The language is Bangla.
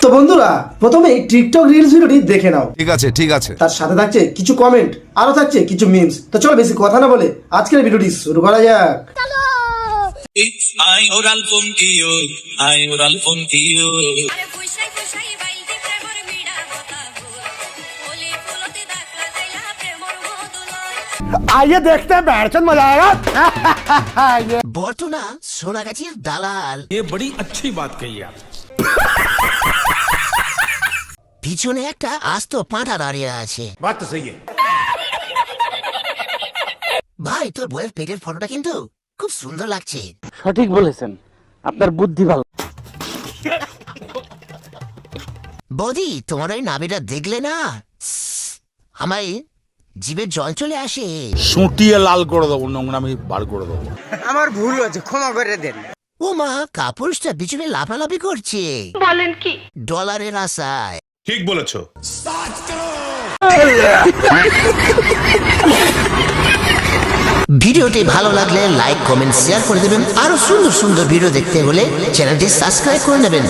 তো বন্ধুরা প্রথমে এই টিকটক রিলস ভিডিওটি দেখে নাও। ঠিক আছে তার সাথে থাকছে কিছু কমেন্ট, আরো থাকছে কিছু মিমস। তো চলো বেশি কথা না বলে আজকের ভিডিওটি শুরু করা যাক। आइए देखते हैं बैठचंद मजा आएगा। বর্তনা সোনাগাছির দালাল ये बड़ी अच्छी बात कही आप। পিছনে একটা আস্ত পাঁঠা দাঁড়িয়ে আছে। बात तो सही है। ভাই তোর বইয়ের পেটের ফটোটা কিন্তু খুব সুন্দর লাগছে। সঠিক বলেছেন, আপনার বুদ্ধি ভালো। বৌদি তোমার ওই নাভিটা দেখলে না আমার জিভে জল চলে আসে। সুটিয়ে লাল করে দেবো, নোংরামি বার করে দেবো। আমার ভুল হয়েছে, ক্ষমা করে দেন। ও মা, কাপুরুষটা পিছনে লাফালাফি করছে। বলেন কি? ডলারের আশায়। ঠিক বলেছো। ভিডিওটি ভালো লাগলে লাইক কমেন্ট শেয়ার করে দেবেন। আরো সুন্দর সুন্দর ভিডিও দেখতে হলে চ্যানেলটি সাবস্ক্রাইব করে নেবেন।